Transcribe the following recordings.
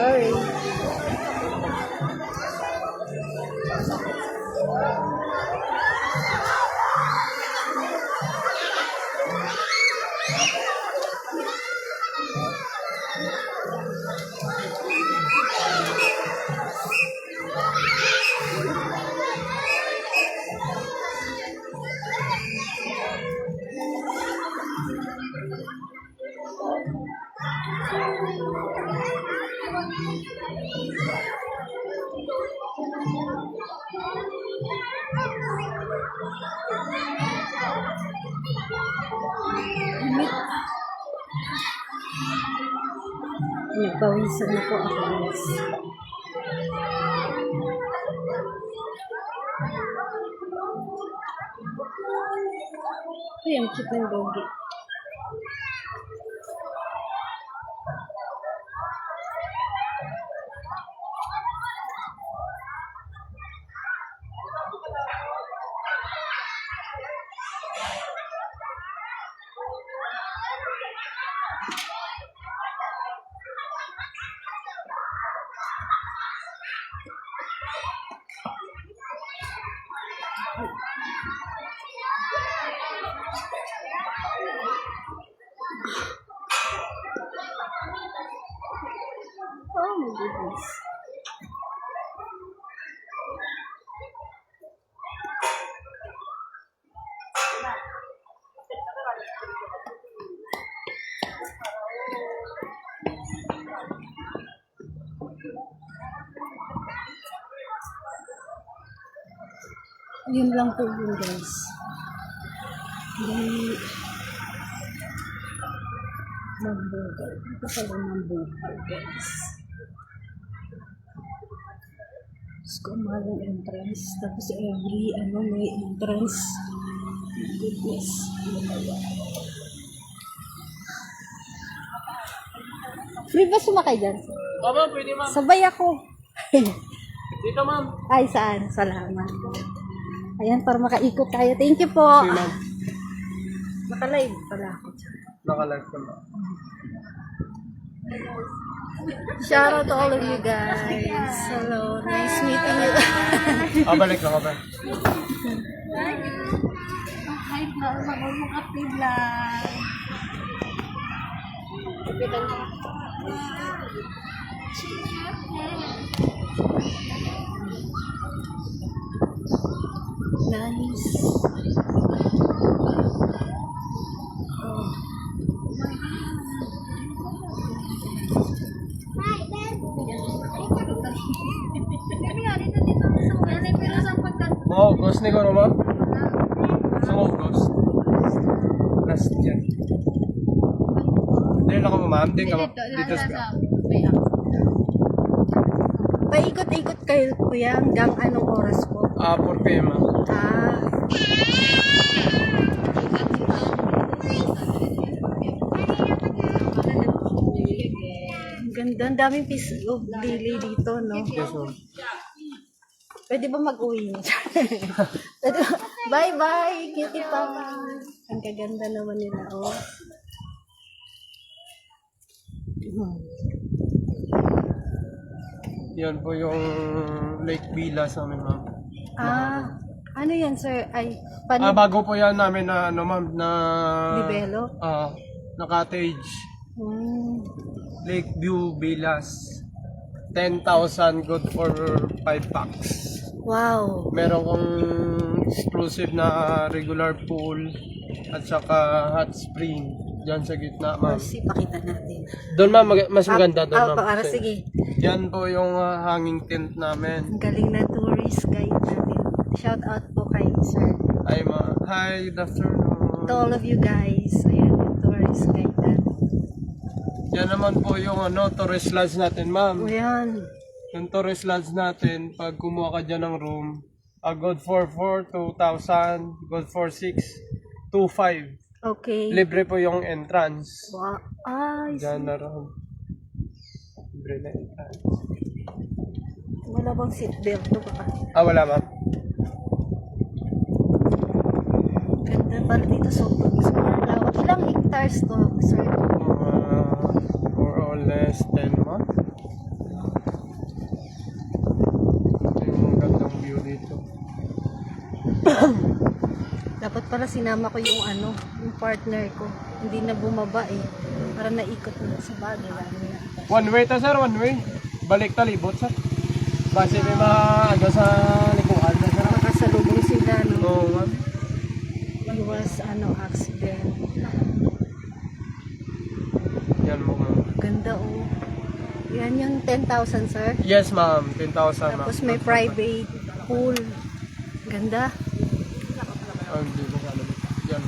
Sorry. Nagpawisan na po ako, guys. Ay, ang cute ng doggy. Oh my goodness. Yun lang po yun, guys. Hindi mambugal. Ito pala mambugal, guys. Tapos kumalang entrance. Tapos every, may entrance. Goodness. Free ba sumakay dyan? Ma'am, pwede ma'am. Sabay ako. Dito ma'am. Ay, saan? Salamat. Ayan, para makaikot tayo. Thank you po. Okay ma'am. Naka-live pala ako. Naka-live ko na. Shout out to all of you guys. Hello. Nice meeting you. Balik lang ako. Hi, mag-mong active lang. Nice. Mau ghost nih kono ma'am. Sama ghost. Last dyan. Dito ako ma'am. Dito sa. Paikot-ikot kayo, kuya, hanggang anong oras po? 4 PM ma'am. Ang ganda. Ang daming piece of lily dito, no? Yes ma'am. Pwede ba mag-uwi? Pwede ba? Bye-bye, cutie pie. Ang kaganda naman nila, oh. Yan po yung Lake Villa sa amin ma'am. Ano yan, sir? Ay, Bago po yan namin na ma'am na Libelo? na cottage. Lakeview Villas. 10,000 good for 5 packs. Wow. Meron kong exclusive na regular pool at saka hot spring dyan sa gitna ma'am. Pakita natin. Doon ma'am, mas maganda doon ma'am. Sige. Yan po yung hanging tent namin. Ang galing na tourist guide natin. Shout out po kay sir. Hi, good afternoon. To all of you guys. Ayan, yung tourist guide natin. Yan naman po yung tourist lodge natin ma'am. Ayan. Yung tourist lodge natin, pag kumuha ka dyan ng room, good for 4, 2,000, good for 6, 2,500. Okay. Libre po yung entrance. Wow. Diyan na rin. Libre na entrance. Wala bang seatbelt to pa? Wala ma'am. Ganda pala dito. Sobrang lawak. Ilang hectares to, sir? More or less 10 ma'am. Dapat pala sinama ko yung yung partner ko. Hindi na bumaba eh. Para naikot na sa bagay. One way ta sir, one way. Balik talibot sir. Base may mga sa likuan na sir. Makasalubong sila, no? Oo, ma'am. Iwas, accident. Yan mo ma'am. Ganda, oh. Yan yung 10,000, sir. Yes ma'am, 10,000 ma'am. Tapos may private pool. Ganda. Hindi ko alam. Yan.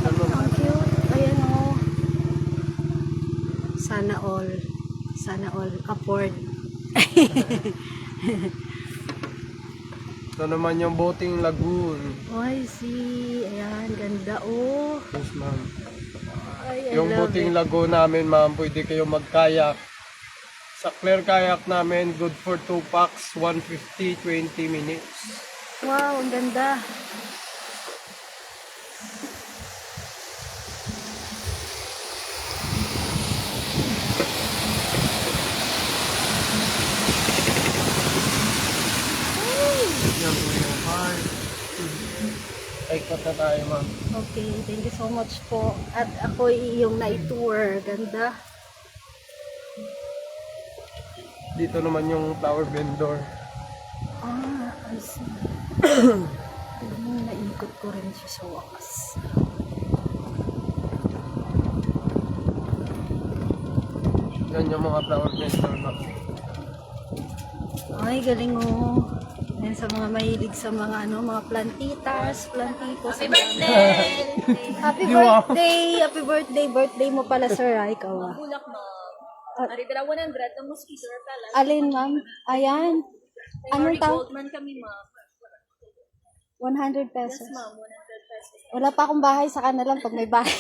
Ang cute. Ayan, oh. Sana all. Sana all. Afford. Ito naman yung boating lagoon. Oh, I see. Ayan, ganda, oh. Yes ma'am. Ay, I Yung love boating it. lagoon namin ma'am, pwede kayo mag-kayak. Sa Clear Kayak namin, good for 2 packs, 150, 20 minutes. Wow, ang ganda. Yan po yung heart. Ikot na tayo ma'am. Okay, thank you so much po. At ako yung na-tour. Ganda. Dito naman yung flower vendor. I see. Naikot ko rin siya sa wakas. Yan yung mga flower vendor ma'am. Ay, galing mo. Yan sa mga mahilig sa mga mga plantitas, plantitos. Happy birthday! Happy birthday! Happy birthday! Birthday mo pala, sir. Ay, ikaw ah. Bulak, ma'am. Naridala 100 ng mosquito repellent. Alin, ma'am? Ayan. Anong Goldman kami, ma'am. 100 pesos. Yes, ma'am. 100 pesos. Wala pa akong bahay sa kanila pag may bahay.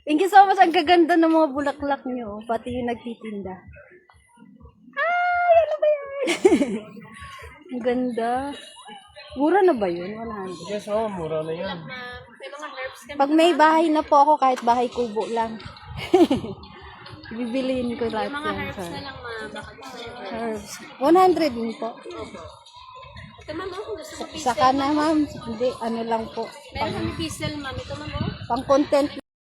Thank you so much. Ang gaganda ng mga bulaklak nyo. Pati yung nagtitinda. Ay, ano ba yan? Ang ganda. Mura na ba yun? 100. Yes ma'am, mura na yan. Ma'am, may mga herbs kami. Pag may bahay na po ako, kahit bahay kubo lang. Bibiliin ko lahat Mga yan. herbs Sir. na lang, ma'am. Baka gusto nyo Herbs. herbs. 100 din po. Ito, ma'am, kung gusto mo pistil. Saka na, ma'am. Hindi, ano lang po. Meron kami pistil, ma'am. Ito, ma'am, oh. Pang content